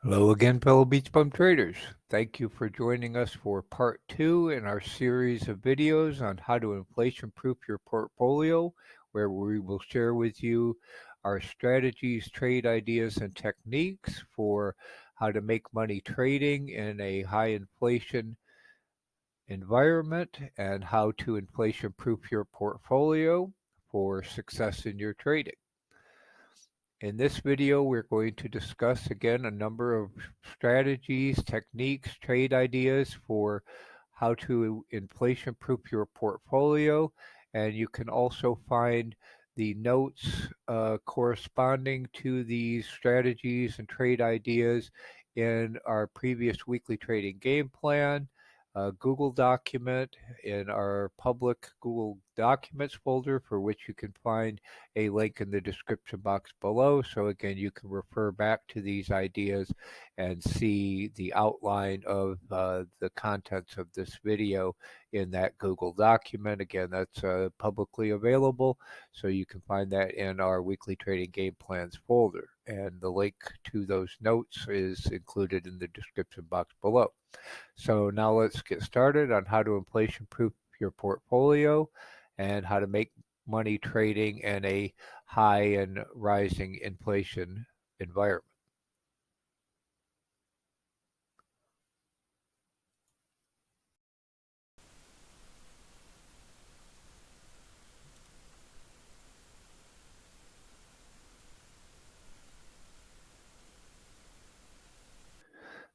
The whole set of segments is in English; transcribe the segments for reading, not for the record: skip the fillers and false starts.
Hello again, fellow BeachBum traders. Thank you for joining us for part 2 in our series of videos on how to inflation-proof your portfolio, where we will share with you our strategies, trade ideas, and techniques for how to make money trading in a high inflation environment and how to inflation-proof your portfolio for success in your trading. In this video, we're going to discuss again a number of strategies, techniques, trade ideas for how to inflation-proof your portfolio. And you can also find the notes corresponding to these strategies and trade ideas in our previous weekly trading game plan, Google document in our public Google Documents folder, for which you can find a link in the description box below. So again, you can refer back to these ideas and see the outline of the contents of this video in that Google document. Again, that's publicly available, so you can find that in our weekly trading game plans folder. And the link to those notes is included in the description box below. So now let's get started on how to inflation-proof your portfolio and how to make money trading in a high and rising inflation environment.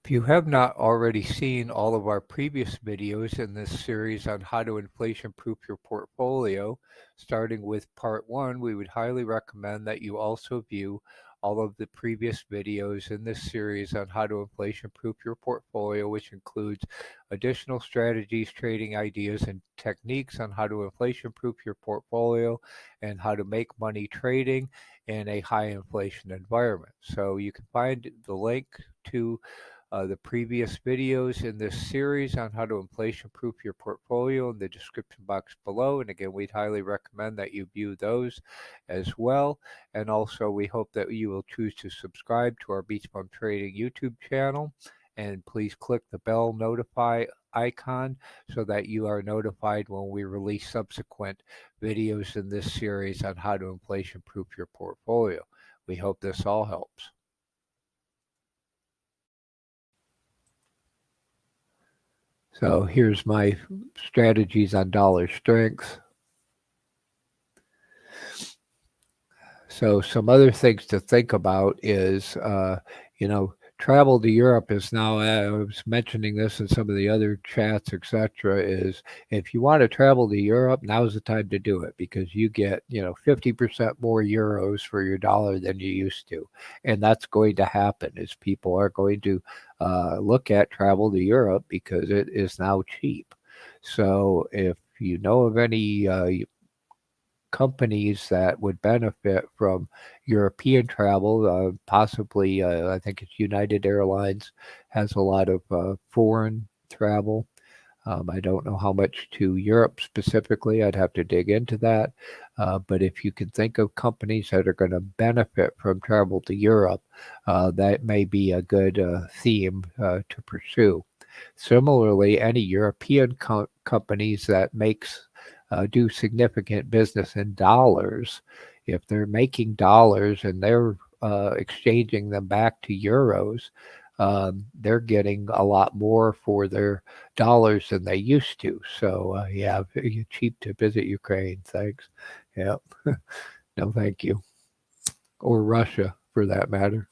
If you have not already seen all of our previous videos in this series on how to inflation-proof your portfolio, starting with part 1, we would highly recommend that you also view all of the previous videos in this series on how to inflation-proof your portfolio, which includes additional strategies, trading ideas, and techniques on how to inflation-proof your portfolio and how to make money trading in a high inflation environment. So you can find the link to the previous videos in this series on how to inflation-proof your portfolio in the description box below. And again, we'd highly recommend that you view those as well. And also, we hope that you will choose to subscribe to our BeachBum Trading YouTube channel. And please click the bell notify icon so that you are notified when we release subsequent videos in this series on how to inflation-proof your portfolio. We hope this all helps. So here's my strategies on dollar strength. So some other things to think about is, travel to Europe is now, I was mentioning this in some of the other chats, etc., is if you want to travel to Europe, now's the time to do it because you get, 50% more euros for your dollar than you used to. And that's going to happen as people are going to look at travel to Europe because it is now cheap. So if you know of any companies that would benefit from European travel. Possibly, I think it's United Airlines has a lot of foreign travel. I don't know how much to Europe specifically. I'd have to dig into that. But if you can think of companies that are going to benefit from travel to Europe, that may be a good theme to pursue. Similarly, any European companies that do significant business in dollars, if they're making dollars and they're exchanging them back to euros, they're getting a lot more for their dollars than they used to. So, yeah, cheap to visit Ukraine. Thanks. Yeah. No, thank you. Or Russia, for that matter.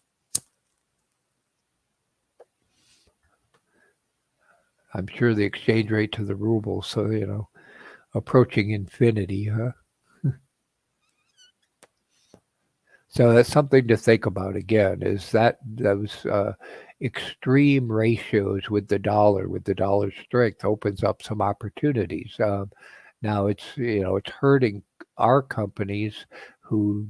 I'm sure the exchange rate to the ruble, so, approaching infinity, huh? So that's something to think about again, is that those extreme ratios with the dollar strength opens up some opportunities. Now it's hurting our companies who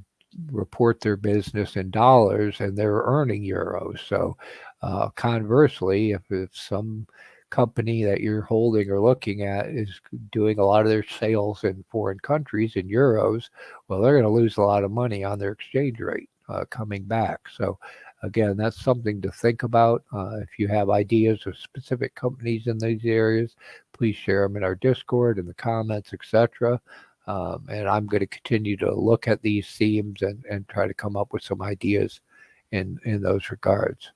report their business in dollars and they're earning euros. So conversely, if some company that you're holding or looking at is doing a lot of their sales in foreign countries in euros, well, they're going to lose a lot of money on their exchange rate coming back. So Again, that's something to think about. If you have ideas of specific companies in these areas, please share them in our Discord, in the comments, etc. And I'm going to continue to look at these themes and try to come up with some ideas in those regards.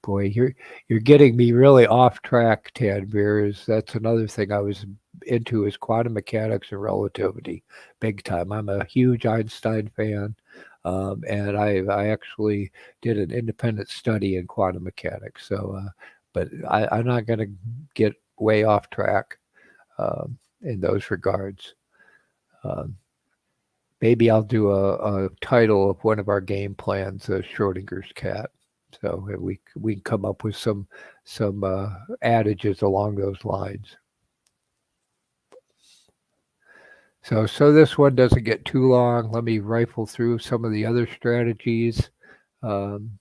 Boy, you're getting me really off track, Tanvir. That's another thing I was into is quantum mechanics and relativity, big time. I'm a huge Einstein fan, and I actually did an independent study in quantum mechanics. So, but I'm not going to get way off track in those regards. Um, Maybe I'll do a title of one of our game plans, Schrodinger's cat. So we can come up with some adages along those lines. So this one doesn't get too long. Let me rifle through some of the other strategies. Um,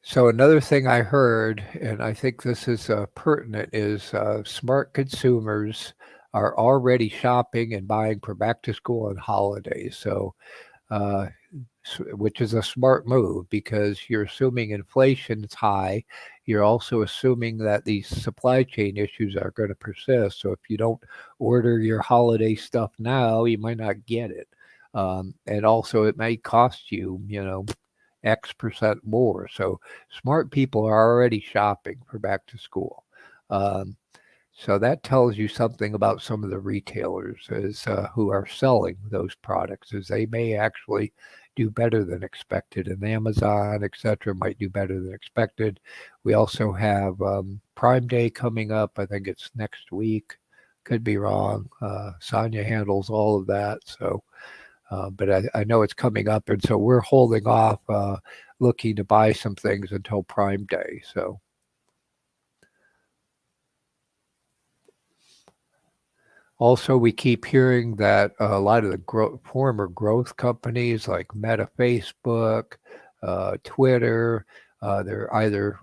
so another thing I heard, and I think this is pertinent, is smart consumers are already shopping and buying for back to school and holidays. So uh, which is a smart move because you're assuming inflation is high. You're also assuming that these supply chain issues are going to persist. So if you don't order your holiday stuff now, you might not get it. And also, it may cost you, X% more. So smart people are already shopping for back to school. Um, so that tells you something about some of the retailers is who are selling those products, is they may actually do better than expected, and Amazon, etc., might do better than expected. We also have Prime Day coming up. I think it's next week. Could be wrong. Sonia handles all of that, so but I know it's coming up, and so we're holding off looking to buy some things until Prime Day. So. Also, we keep hearing that a lot of the former growth companies like Meta, Facebook, Twitter, they're either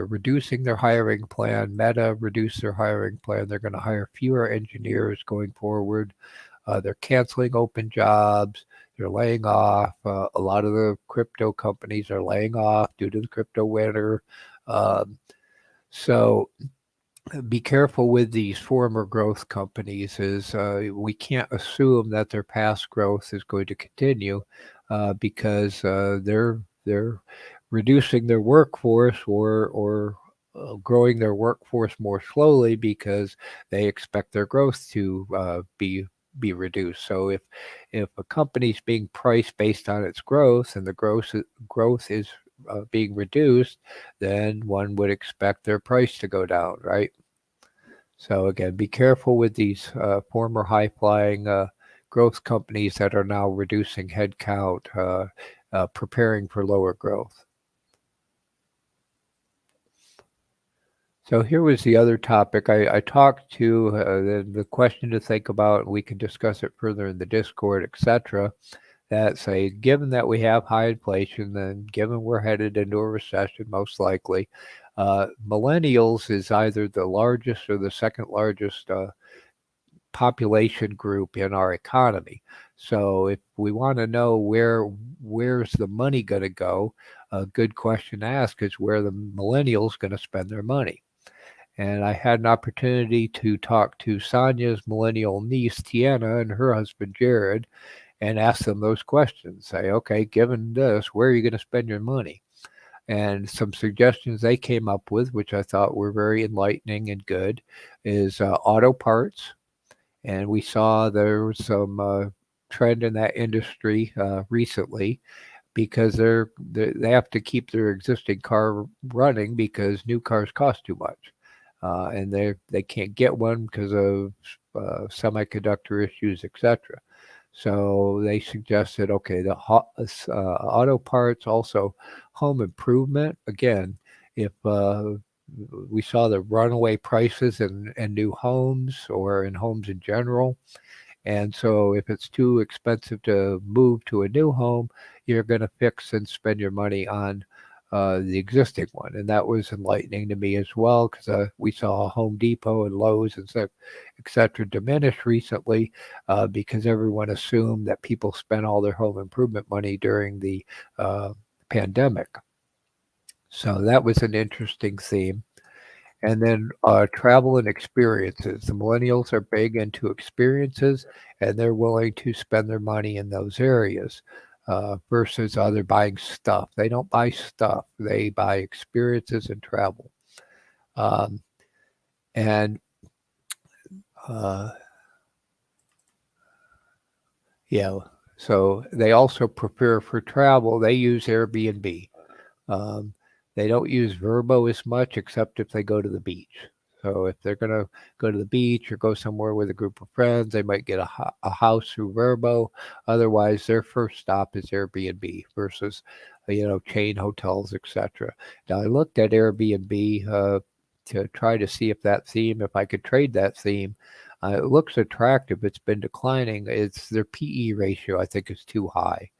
reducing their hiring plan. Meta reduced their hiring plan. They're going to hire fewer engineers going forward. They're canceling open jobs. They're laying off. A lot of the crypto companies are laying off due to the crypto winter. Um, so be careful with these former growth companies is we can't assume that their past growth is going to continue because they're reducing their workforce or growing their workforce more slowly because they expect their growth to be reduced. So if a company's being priced based on its growth and the growth is being reduced, then one would expect their price to go down, right? So again, be careful with these former high-flying growth companies that are now reducing headcount, preparing for lower growth. So here was the other topic. I talked to the question to think about. We can discuss it further in the Discord, etc. That say, given that we have high inflation, then given we're headed into a recession, most likely, millennials is either the largest or the second largest population group in our economy. So if we want to know where's the money going to go, a good question to ask is where the millennials going to spend their money. And I had an opportunity to talk to Sonia's millennial niece Tiana and her husband Jared, and ask them those questions. Say, okay, given this, where are you going to spend your money? And some suggestions they came up with, which I thought were very enlightening and good, is auto parts. And we saw there was some trend in that industry recently because they have to keep their existing car running because new cars cost too much, and they can't get one because of semiconductor issues, etc. So they suggested, okay, the auto parts, also home improvement. Again, if we saw the runaway prices in new homes or in homes in general, and so if it's too expensive to move to a new home, you're going to fix and spend your money on the existing one, and that was enlightening to me as well because we saw Home Depot and Lowe's and et cetera diminish recently because everyone assumed that people spent all their home improvement money during the uh, pandemic. So that was an interesting theme. And then travel and experiences. The millennials are big into experiences, and they're willing to spend their money in those areas versus other buying stuff. They don't buy stuff; they buy experiences and travel. Um, and uh, yeah, so they also prepare for travel. They use Airbnb. Um, they don't use Verbo as much, except if they go to the beach. So if they're gonna go to the beach or go somewhere with a group of friends, they might get a house through Verbo. Otherwise, their first stop is Airbnb versus, chain hotels, etc. Now I looked at Airbnb to try to see if I could trade that theme. It looks attractive. It's been declining. It's their PE ratio, I think, is too high.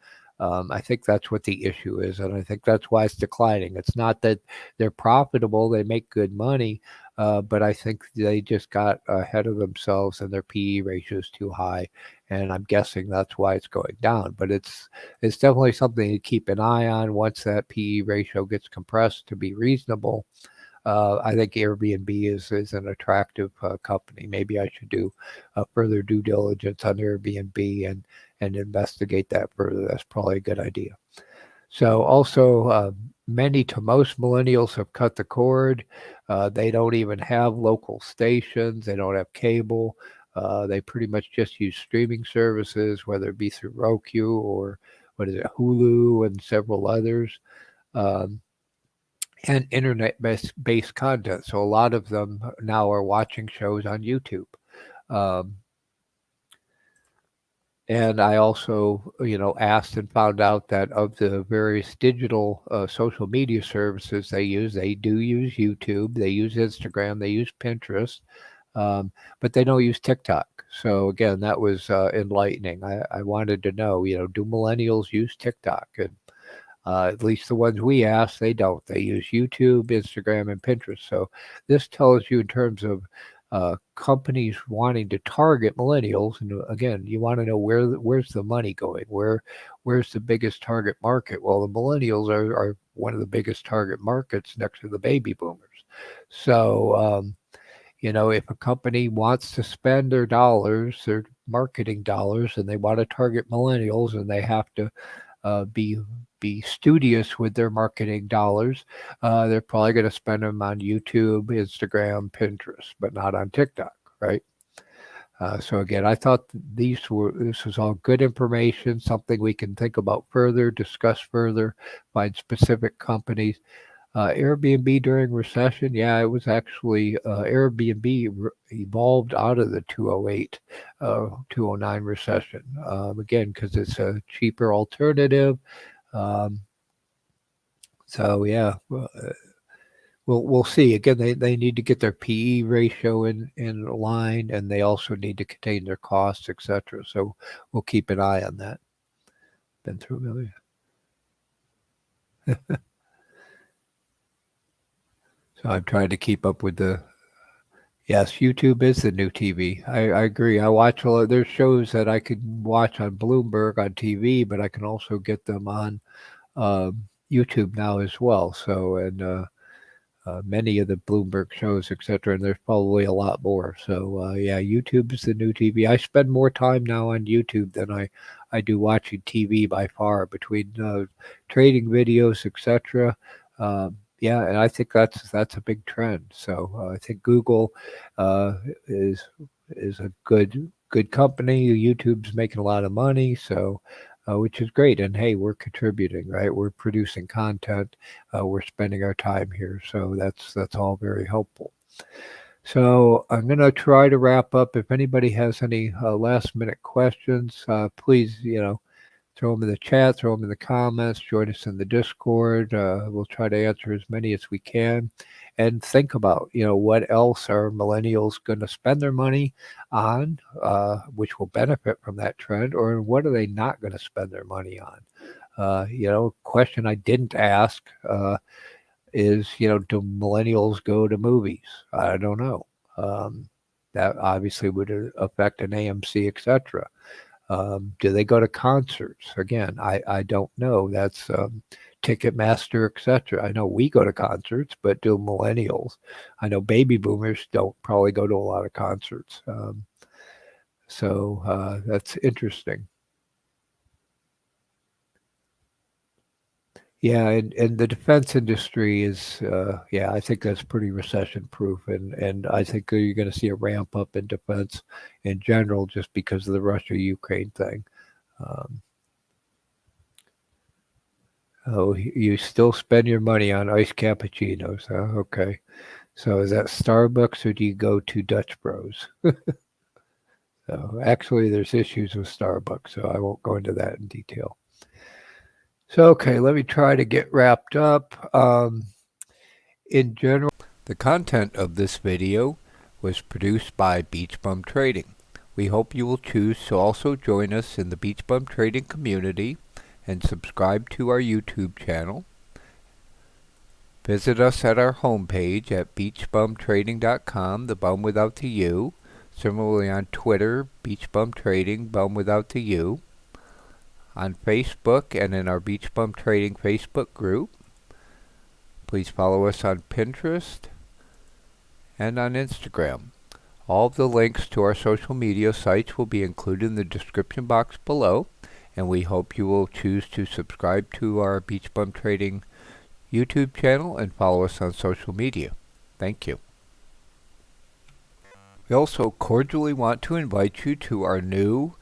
I think that's what the issue is, and I think that's why it's declining. It's not that they're profitable; they make good money, but I think they just got ahead of themselves, and their PE ratio is too high, and I'm guessing that's why it's going down. But it's definitely something to keep an eye on. Once that PE ratio gets compressed to be reasonable, I think Airbnb is an attractive company. Maybe I should do further due diligence on Airbnb and investigate that further. That's probably a good idea. So also, many to most millennials have cut the cord. They don't even have local stations. They don't have cable. They pretty much just use streaming services, whether it be through Roku or what is it, Hulu and several others. Um, and internet based content. So a lot of them now are watching shows on YouTube. Um, and I also, asked and found out that of the various digital social media services they do use YouTube, they use Instagram, they use Pinterest, um, but they don't use TikTok. So again, that was enlightening. I wanted to know, do millennials use TikTok? And at least the ones we asked, they don't. They use YouTube, Instagram, and Pinterest. So this tells you in terms of companies wanting to target millennials. And again, you want to know where's the money going? Where's the biggest target market? Well, the millennials are one of the biggest target markets next to the baby boomers. So if a company wants to spend their dollars, their marketing dollars, and they want to target millennials, and they have to be studious with their marketing dollars. They're probably going to spend them on YouTube, Instagram, Pinterest, but not on TikTok, right? So again, I thought this was all good information, something we can think about further, discuss further, find specific companies. Airbnb during recession, yeah, it was actually Airbnb evolved out of the 208, 209 recession. Again, because it's a cheaper alternative. Um, so yeah, we'll see. Again, they need to get their PE ratio in line, and they also need to contain their costs, etc. So we'll keep an eye on that. Been through a million. So I'm trying to keep up with the. Yes, YouTube is the new TV. I agree. I watch a lot. There's shows that I could watch on Bloomberg on TV, but I can also get them on YouTube now as well. So, and many of the Bloomberg shows, etc. And there's probably a lot more. So, yeah, YouTube is the new TV. I spend more time now on YouTube than I do watching TV by far between trading videos, etc. Yeah, and I think that's a big trend. So I think Google uh, is is a good company. YouTube's making a lot of money, so which is great. And hey, we're contributing, right? We're producing content. We're spending our time here, so that's all very helpful. So I'm going to try to wrap up. If anybody has any last minute questions, please, throw them in the chat, throw them in the comments, join us in the Discord. We'll try to answer as many as we can. And think about, what else are millennials going to spend their money on, which will benefit from that trend, or what are they not going to spend their money on? Question I didn't ask is, do millennials go to movies? I don't know. Um, that obviously would affect an AMC, etc. Do they go to concerts? Again, I don't know. That's Ticketmaster, etc. I know we go to concerts, but do millennials? I know baby boomers don't probably go to a lot of concerts. So that's interesting. Yeah, and the defense industry is, yeah, I think that's pretty recession proof, and I think you're going to see a ramp up in defense in general just because of the Russia-Ukraine thing. Um, oh, you still spend your money on iced cappuccinos, huh? Okay. So is that Starbucks or do you go to Dutch Bros? So actually, there's issues with Starbucks, so I won't go into that in detail. So okay, let me try to get wrapped up. In general, the content of this video was produced by BeachBum Trading. We hope you will choose to also join us in the BeachBum Trading community and subscribe to our YouTube channel. Visit us at our homepage at beachbumtrading.com, the bum without the U. Similarly on Twitter, BeachBum Trading, bum without the U. On Facebook and in our BeachBum Trading Facebook group. Please follow us on Pinterest and on Instagram. All of the links to our social media sites will be included in the description box below, and we hope you will choose to subscribe to our BeachBum Trading YouTube channel and follow us on social media. Thank you. We also cordially want to invite you to our new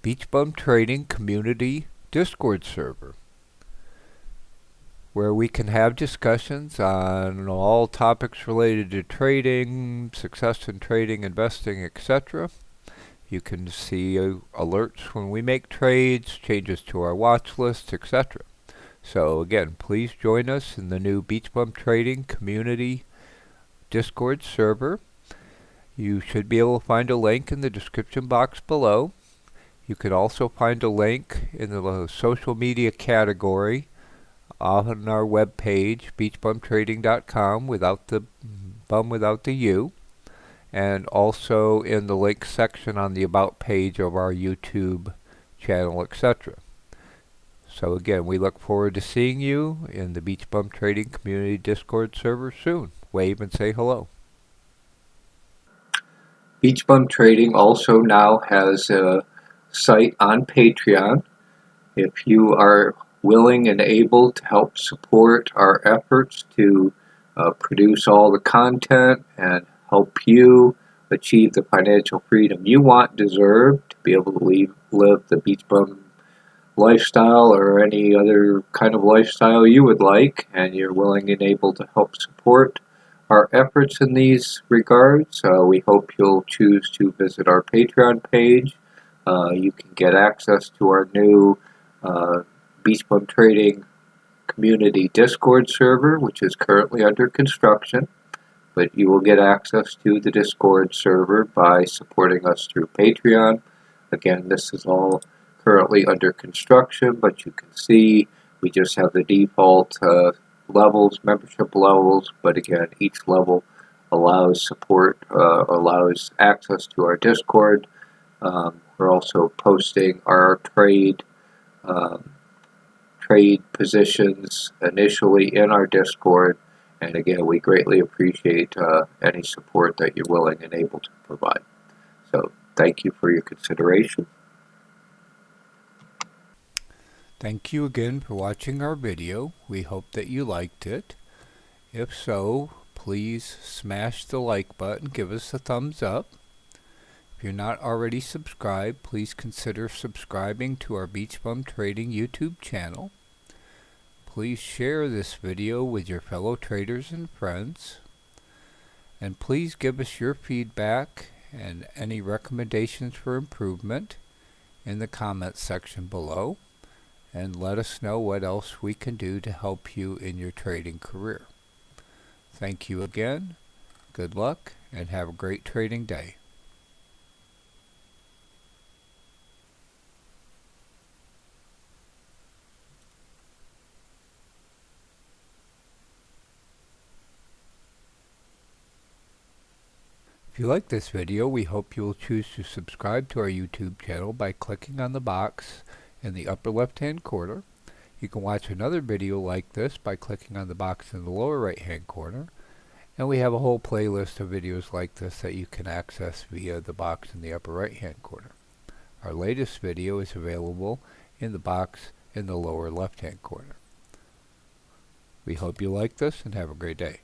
BeachBum Trading Community Discord server, where we can have discussions on all topics related to trading, success in trading, investing, etc. You can see alerts when we make trades, changes to our watch lists, etc. So again, please join us in the new BeachBum Trading Community Discord server. You should be able to find a link in the description box below. You can also find a link in the social media category on our webpage, beachbumtrading.com, without the bum without the U, and also in the link section on the About page of our YouTube channel, etc. So again, we look forward to seeing you in the BeachBum Trading Community Discord server soon. Wave and say hello. BeachBum Trading also now has a site on Patreon. If you are willing and able to help support our efforts to produce all the content and help you achieve the financial freedom you want, deserve, to be able to live the Beach Bum lifestyle or any other kind of lifestyle you would like, and you're willing and able to help support our efforts in these regards, we hope you'll choose to visit our Patreon page. You can get access to our new BeachBum Trading Community Discord server, which is currently under construction, but you will get access to the Discord server by supporting us through Patreon. Again, this is all currently under construction, but you can see we just have the default levels, membership levels, but again, each level allows support, allows access to our Discord. We're also posting our trade positions initially in our Discord, and again, we greatly appreciate any support that you're willing and able to provide. So thank you for your consideration. Thank you again for watching our video. We hope that you liked it. If so, please smash the like button, give us a thumbs up. If you're not already subscribed, please consider subscribing to our BeachBum Trading YouTube channel. Please share this video with your fellow traders and friends. And please give us your feedback and any recommendations for improvement in the comments section below. And let us know what else we can do to help you in your trading career. Thank you again, good luck, and have a great trading day. you like this video, we hope you will choose to subscribe to our YouTube channel by clicking on the box in the upper left-hand corner. You can watch another video like this by clicking on the box in the lower right-hand corner. And we have a whole playlist of videos like this that you can access via the box in the upper right-hand corner. Our latest video is available in the box in the lower left-hand corner. We hope you like this and have a great day.